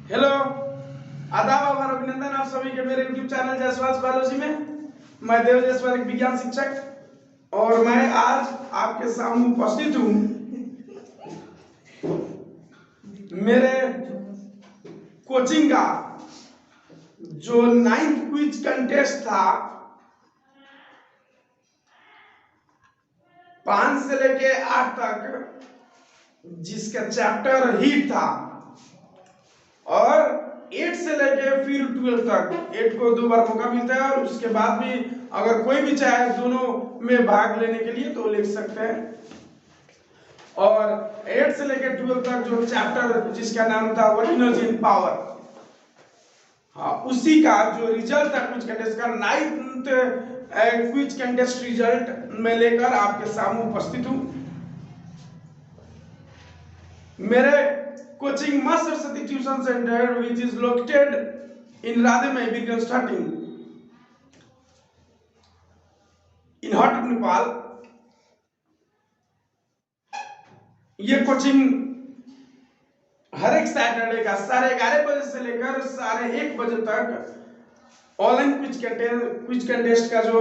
Hello, आदाब और अभिनंदन आप सभी के मेरे YouTube चैनल जायसवाल बायोलॉजी में। मैं देव जायसवाल, एक विज्ञान शिक्षक, और मैं आज आपके सामने उपस्थित हूँ मेरे कोचिंग का जो 9th क्विज कंटेस्ट था, 5 से लेके 8 तक, जिसका चैप्टर हीट था, और 8 से लेके फिर 12 तक। 8 को 2 बार मौका मिलता है और उसके बाद भी अगर कोई भी चाहे दोनों में भाग लेने के लिए तो ले सकते हैं। और 8 से लेके 12 तक जो चैप्टर जिसका नाम था वो एनर्जी एंड पावर, हाँ, उसी का जो रिजल्ट था क्विज कंटेस्ट का, 9th क्विज कंटेस्ट रिजल्ट मैं लेकर आपके सामने उपस्थित हूँ। मेरे कोचिंग मां Saraswati tuition centre which is located in Radhimai Beacon starting in Hotep, Nepal. ये कोचिंग हर एक सैटरडे का 11:30 बजे से लेकर 1:30 बजे तक ऑनलाइन क्विज कंटेस्ट का जो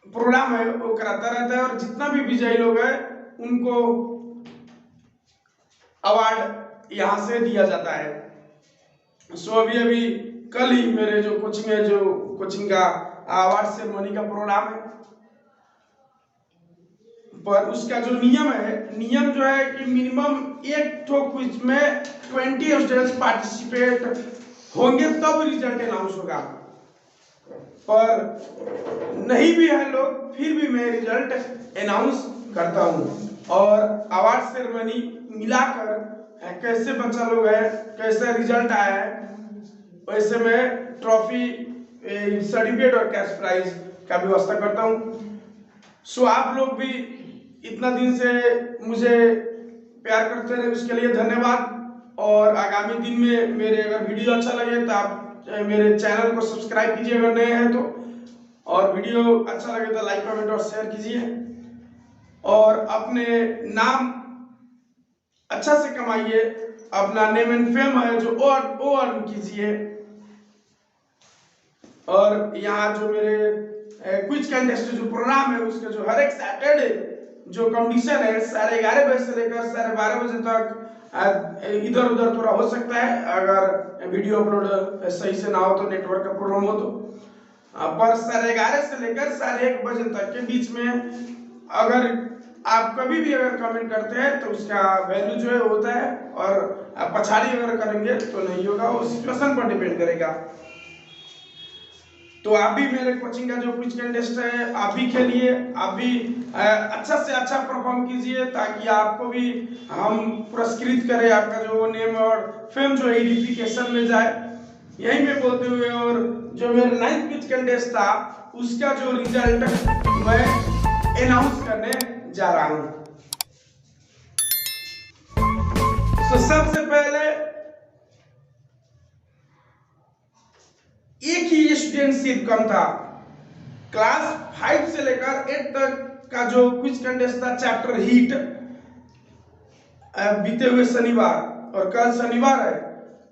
प्रोग्राम है वो कराता रहता है, और जितना भी विजयी लोग हैं उनको अवार्ड यहाँ से दिया जाता है। सो अभी कल ही मेरे जो कोचिंग का अवार्ड सेरेमनी का प्रोग्राम है, पर उसका जो नियम जो है कि मिनिमम एक ठो क्विज में 20 स्टूडेंट्स पार्टिसिपेट होंगे तब रिजल्ट अनाउंस होगा। पर नहीं भी है लोग, फिर भी मैं रिजल्ट अनाउंस करता हूँ। और अवार्ड सेरेमनी मिलाकर कैसे बच्चा लोग है, कैसा रिजल्ट आया है, वैसे मैं ट्रॉफी, सर्टिफिकेट और कैश प्राइज का व्यवस्था करता हूँ। सो आप लोग भी इतना दिन से मुझे प्यार करते रहे, उसके लिए धन्यवाद। और आगामी दिन में मेरे अगर वीडियो अच्छा लगे तो आप मेरे चैनल को सब्सक्राइब कीजिए अगर नए हैं तो, और वीडियो अच्छा लगे तो लाइक कमेंट और शेयर कीजिए, और अपने नाम अच्छा से कमाइए, अपना नेम एंड फेम है जो वो अर्न कीजिए। और यहाँ जो मेरे क्विज कंटेस्ट जो प्रोग्राम है उसके जो हर एक सैटरडे जो कंडीशन है 11:30 बजे से लेकर 12:30 बजे तक इधर उधर थोड़ा हो सकता है, अगर वीडियो अपलोड सही से ना हो तो, नेटवर्क का प्रॉब्लम हो तो, पर 11:30 से लेकर 1:30 बजे तक के बीच में अगर आप कभी भी अगर कमेंट करते हैं तो उसका वैल्यू जो है होता है, और पछाड़ी अगर करेंगे तो नहीं होगा, वो सिचुएशन पर डिपेंड करेगा। तो आप भी मेरे कोचिंग का जो क्विज कंटेस्ट है आप भी खेलिए, आप भी अच्छा से अच्छा परफॉर्म कीजिए, ताकि आपको भी हम पुरस्कृत करें, आपका जो नेम और फेम जो आइडेंटिफिकेशन में जाए। यही मैं बोलते हुए, और जो मेरा 9th क्विज कंटेस्ट था उसका जो रिजल्ट मैं अनाउंस करने जा रहा हूं। तो सबसे पहले एक ही स्टूडेंटशिप कम था, क्लास 5 से लेकर 8 तक का जो क्विज कंटेस्ट था चैप्टर हीट, बीते हुए शनिवार, और कल शनिवार है,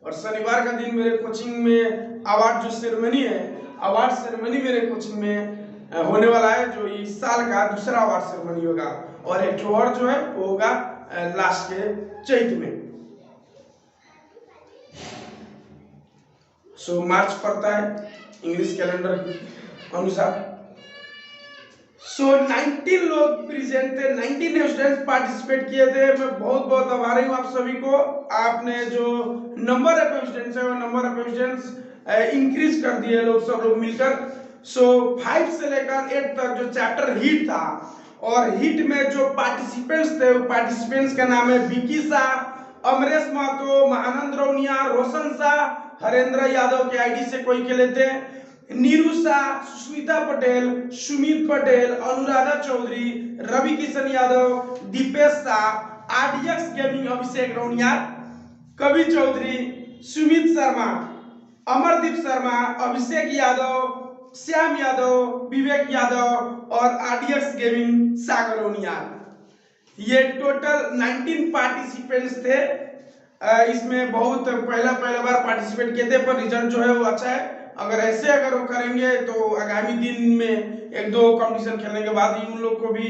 और शनिवार का दिन मेरे कोचिंग में अवार्ड जो सेरेमनी है, अवार्ड सेरेमनी मेरे कोचिंग में होने वाला है, जो इस साल का दूसरा अवार्ड सेरेमनी होगा, और एक और जो है वो होगा लास्ट के चैत में। सो मार्च पड़ता है इंग्लिश कैलेंडर के अनुसार। सो 19 लोग प्रेजेंट थे, 19 स्टूडेंट्स पार्टिसिपेट किए थे। मैं बहुत आभारी हूँ आप सभी को। आपने जो नंबर ऑफ स्टूडेंट्स है वो नंबर ऑफ स्टूडेंट्स इंक्रीज कर दिए लोग, सब लोग मिलकर। सो 5 से लेकर 8 तक जो चैप्टर हीट था, और हीट में जो पार्टिसिपेंट्स थे वो पार्टिसिपेंट्स का नाम है विकी शाह, अमरेश महतो, महानंद रौनिया, रोशन शाह, हरेंद्र यादव के आईडी से कोई खेले थे, नीरू शाह, सुष्मिता पटेल, सुमित पटेल, अनुराधा चौधरी, रवि किशन यादव, दीपेश शाह, आरडीएक्स गेमिंग अभिषेक रौनिया, कवि चौधरी, सुमित शर्मा, अमरदीप शर्मा, अभिषेक यादव, श्याम यादव, विवेक यादव, और आरडीएक्स गेमिंग सागर रौनिया। ये टोटल 19 पार्टिसिपेंट्स थे, इसमें बहुत पहला बार पार्टिसिपेट किए थे, पर रिजल्ट जो है वो अच्छा है। अगर वो करेंगे तो आगामी दिन में एक दो कंपटीशन खेलने के बाद ही उन लोग को भी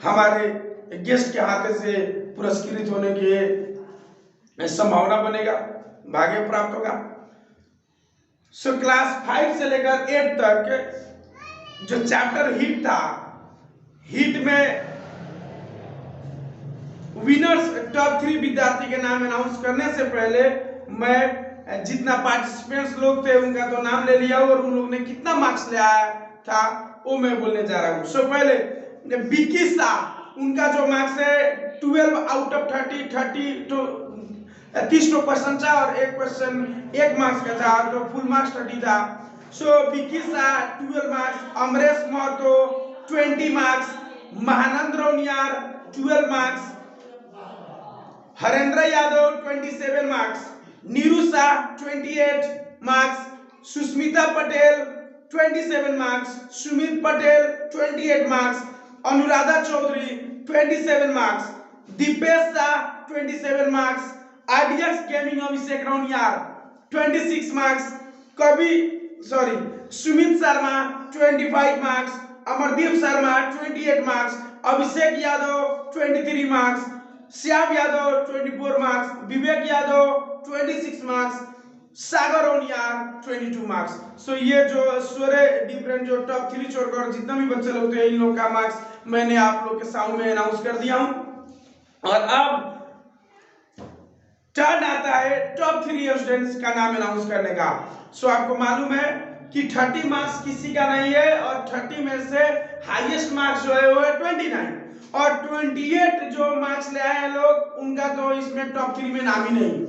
हमारे गेस्ट के हाथ से पुरस्कृत होने की संभावना बनेगा, भाग्य प्राप्त होगा। सो क्लास 5 से लेकर 8 तक जो चैप्टर हिट था, हिट में विनर्स टॉप 3 विद्यार्थी के नाम अनाउंस करने से पहले मैं जितना पार्टिसिपेंट्स लोग थे उनका तो नाम ले लिया और उन लोग ने कितना मार्क्स ले आया था वो मैं बोलने जा रहा हूँ। सो पहले विकी शाह, उनका जो मार्क्स है 12 आउट ऑफ 30 तो 30 तो क्वेश्चन था और एक क्वेश्चन 1 मार्क्स का था, जो फुल मार्क्स 30 था। So Vicky Shah 12 marks, Amaresh Mahto 20 marks, Mahanand Roniyar 12 marks, Harendra Yadav 27 marks, Neeru Shah 28 marks, Sushmita Patel 27 marks, Sumit Patel 28 marks, Anuradha Chaudhary 27 marks, Dipesh Shah 27 marks, IDX gaming Abhishek Rauniyar 26 marks, Sumit Sharma 25 marks, Amardeep Sharma 28 marks, Abhishek Yadav 23 marks, Shyam Yadav 24 marks, Vivek Yadav 26 marks, Sagar Rauniyar 22 marks. सो ये जो सारे डिफरेंट जो टॉप 3 छोड़कर जितना भी बच्चे लोग थे इन लोग का मार्क्स मैंने आप लोग के सामने में अनाउंस कर दिया हूं। और अब टर्न आता है टॉप 3 स्टूडेंट्स का नाम अनाउंस करने का। सो आपको मालूम है कि 30 मार्क्स किसी का नहीं है और 30 में से हाईएस्ट मार्क्स जो है वो है 29 और 28 जो मार्क्स ले आए हैं लोग उनका तो इसमें टॉप 3 में नाम ही नहीं।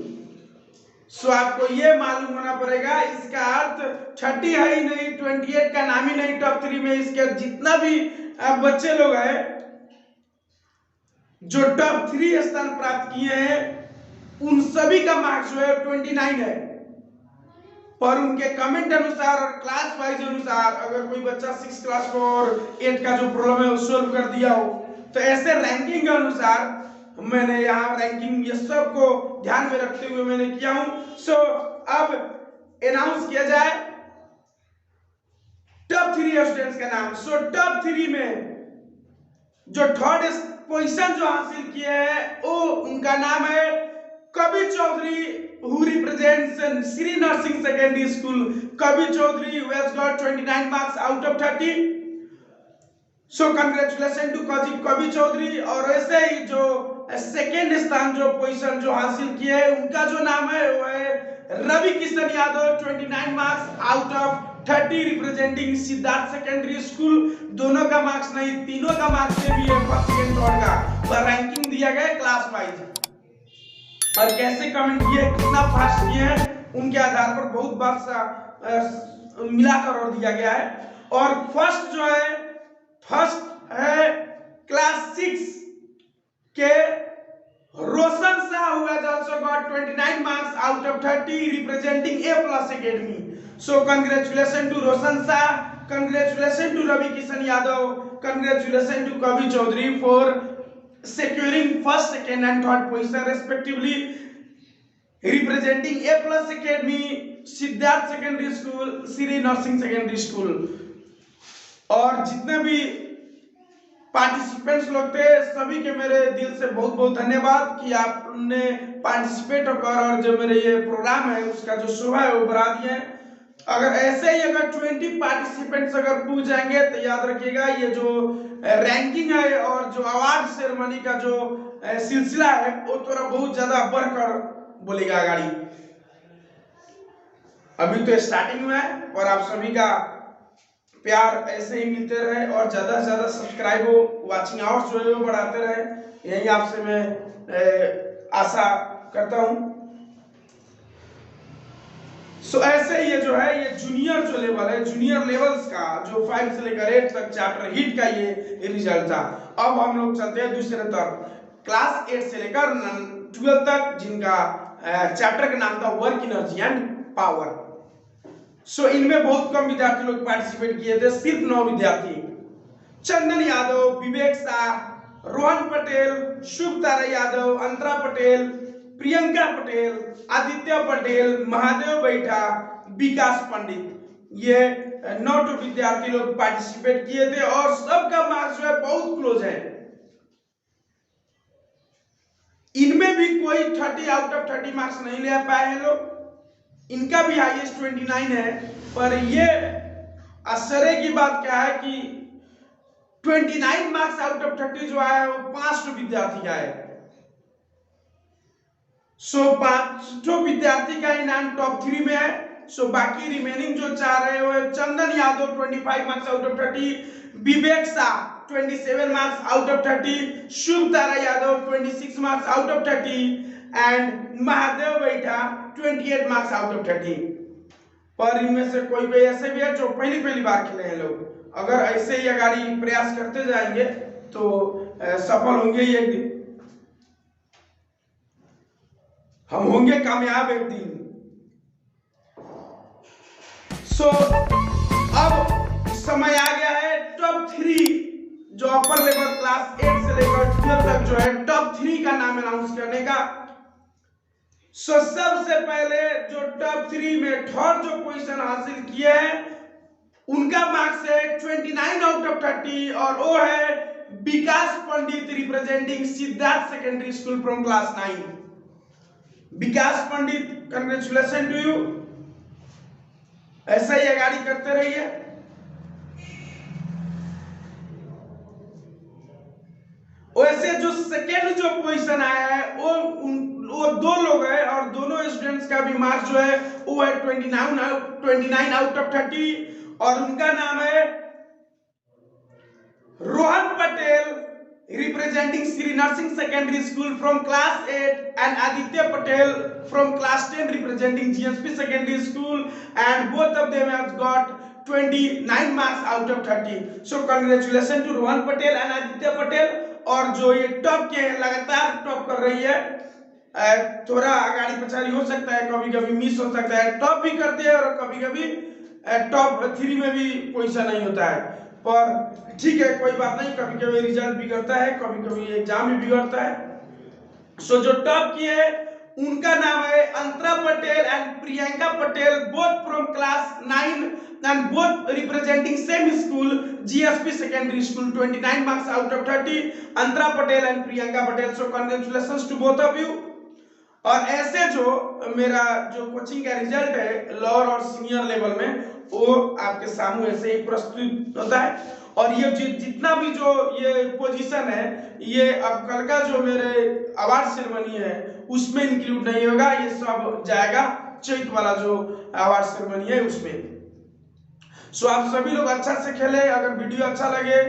सो आपको ये मालूम होना पड़ेगा, इसका अर्थ 30 है ही नहीं, 28 का नाम ही नहीं टॉप 3 में। इसके जितना भी बच्चे लोग हैं जो टॉप 3 स्थान प्राप्त किए हैं उन सभी का मार्क्स जो है 29 है। पर उनके कमेंट अनुसार और क्लास वाइज अनुसार अगर कोई बच्चा 6 क्लास 4 और 8 का जो प्रॉब्लम है वो सोल्व कर दिया हो तो ऐसे रैंकिंग के अनुसार मैंने यहाँ रैंकिंग ये सब को ध्यान में रखते हुए मैंने किया हूं। सो अब अनाउंस किया जाए टॉप 3 स्टूडेंट्स का नाम। सो टॉप 3 में जो थर्ड पोजीशन जो हासिल किए हैं वो उनका नाम है कवि Chaudhary, who represents Sri Nursing Secondary School. Kavi Chaudhary, who has got 29 marks out of 30. So congratulations to Kavi Chaudhary। और ऐसे ही जो सेकेंड स्थान जो पोजीशन जो हासिल किए हैं उनका जो नाम है वो है Ravi Kishan Yadav, 29 marks out of 30 representing Siddharth secondary school. दोनों का मार्क्स नहीं, तीनों का मार्क्स से भी है फर्स्ट सेकंड थर्ड का। वह रैंकिंग दिया गया क्लास वाइज और कैसे कमेंट किए, कितना फास्ट किए हैं उनके आधार पर बहुत बार मिलाकर और दिया गया है। और फर्स्ट है क्लास 6 के रोशन Shah, who has also got 29 marks out of 30 representing A+ Academy. So congratulations to Roshan Shah, congratulations to Ravi Kishan Yadav, congratulations to Kavi Chaudhary for securing first, second and third position respectively, representing A+ Academy, Siddharth secondary school, Shri nursing secondary school. और जितने भी participants लोग थे सभी के मेरे दिल से बहुत बहुत धन्यवाद कि आपने पार्टिसिपेट कर और जो मेरे ये प्रोग्राम है उसका जो शोभा है वो बढ़ा दिए। अगर ऐसे ही अगर 20 पार्टिसिपेंट्स अगर पूछ जाएंगे तो याद रखिएगा ये जो रैंकिंग है और जो अवार्ड सेरेमनी का जो सिलसिला है वो थोड़ा बहुत ज्यादा बढ़कर बोलेगा गाड़ी। अभी तो स्टार्टिंग में है और आप सभी का प्यार ऐसे ही मिलते रहे और ज्यादा से ज्यादा सब्सक्राइब हो, वाचिंग आवर्स जो है वो बढ़ाते रहे, यही आपसे मैं आशा करता हूं। सो ऐसे ये जो है ये जूनियर जो लेवल है, जूनियर लेवल्स का जो 5 से लेकर 8 तक चैप्टर हिट का ये रिजल्ट था। अब हम लोग चलते हैं दूसरे तरफ, क्लास 8 से लेकर 12 तक जिनका चैप्टर का नाम था वर्क एनर्जी एंड पावर। सो इनमें बहुत कम विद्यार्थी लोग पार्टिसिपेट किए थे, सिर्फ 9 विद्यार्थी। चंदन यादव, विवेक शाह, रोहन पटेल, शुभ तारा यादव, अंतरा पटेल, प्रियंका पटेल, आदित्य पटेल, महादेव बैठा, विकास पंडित, ये 9 विद्यार्थी लोग पार्टिसिपेट किए थे और सबका मार्क्स जो है बहुत क्लोज है। इनमें भी कोई 30 आउट ऑफ 30 मार्क्स नहीं ले पाए हैं लोग। इनका भी हाईएस्ट 29 है, पर ये आश्चर्य की बात क्या है कि 29 मार्क्स आउट ऑफ 30 जो आया है वो 5 विद्यार्थी का है। सो 5 विद्यार्थी का इनाम टॉप 3 में है। सो बाकी रिमेनिंग जो 4 है वो Chandan Yadav 25 marks out of 30, Vivek Shah 27 marks out of 30, Shubh Tara Yadav 26 marks out of 30 and Mahadev Baitha 28 marks out of 30। पर इनमें से कोई कोई ऐसे भी है जो पहली बार खेले हैं लोग। अगर ऐसे ही अगाड़ी प्रयास करते जाएंगे तो सफल होंगे ही एक दिन, हम होंगे कामयाब एक दिन। सो अब समय आ गया है टॉप 3 जो अपर लेवल क्लास 8 से लेकर 12 तक जो है टॉप 3 का नाम अनाउंस करने का। सो सबसे पहले जो टॉप 3 में थर्ड जो पोजीशन हासिल किया है उनका मार्क्स है 29 आउट ऑफ 30 और वो है Vikas Pandit representing Siddharth secondary school from class 9। Vikas Pandit, congratulation to you. ऐसा ही आगाड़ी करते रहिए। वैसे जो सेकेंड जो पोजीशन आया है वो 2 लोग है और दोनों स्टूडेंट्स का भी मार्क्स जो है वो है 29 आउट ऑफ 30 और उनका नाम है Rohan Patel representing Sri Nursing Secondary School from class 8 and Aditya Patel from class 10 representing GSP Secondary School, and both of them have got 29 marks out of 30. So congratulations to Rohan Patel and Aditya Patel। और जो ये top के लगातार top कर रही है, थोड़ा आगाड़ी पछाड़ी हो सकता है, कभी कभी मिस हो सकता है, टॉप भी करते हैं और कभी कभी टॉप 3 में भी पोजीशन नहीं होता है, पर ठीक है कोई बात नहीं, कभी कभी रिजल्ट बिगड़ता है, कभी कभी एग्जाम भी बिगड़ता है। सो जो टॉप की है उनका नाम है Antara Patel and Priyanka Patel, both from class 9 and both representing same school GSP secondary school, 29 marks out of 30, Antara Patel and Priyanka Patel। So congratulations to both of you। और ऐसे जो मेरा जो कोचिंग का रिजल्ट है लोअर और सीनियर लेवल में वो आपके सामने ऐसे ही प्रस्तुत होता है। और ये जितना भी जो ये पोजीशन है ये अब कल का जो मेरे अवार्ड सेरेमनी है उसमें इंक्लूड नहीं होगा, ये सब जाएगा चैत वाला जो अवार्ड सेरेमनी है उसमें। सो आप सभी लोग अच्छा से खेले। अगर वीडियो अच्छा लगे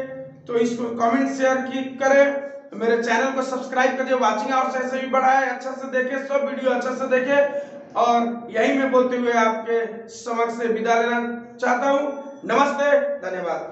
तो इसको कमेंट शेयर करें, मेरे चैनल को सब्सक्राइब करिए, वाचिंग आवर्स ऐसे भी बढ़ाए, अच्छा से देखे, सब वीडियो अच्छा से देखे। और यही मैं बोलते हुए आपके समक्ष से विदा लेना चाहता हूँ। नमस्ते, धन्यवाद।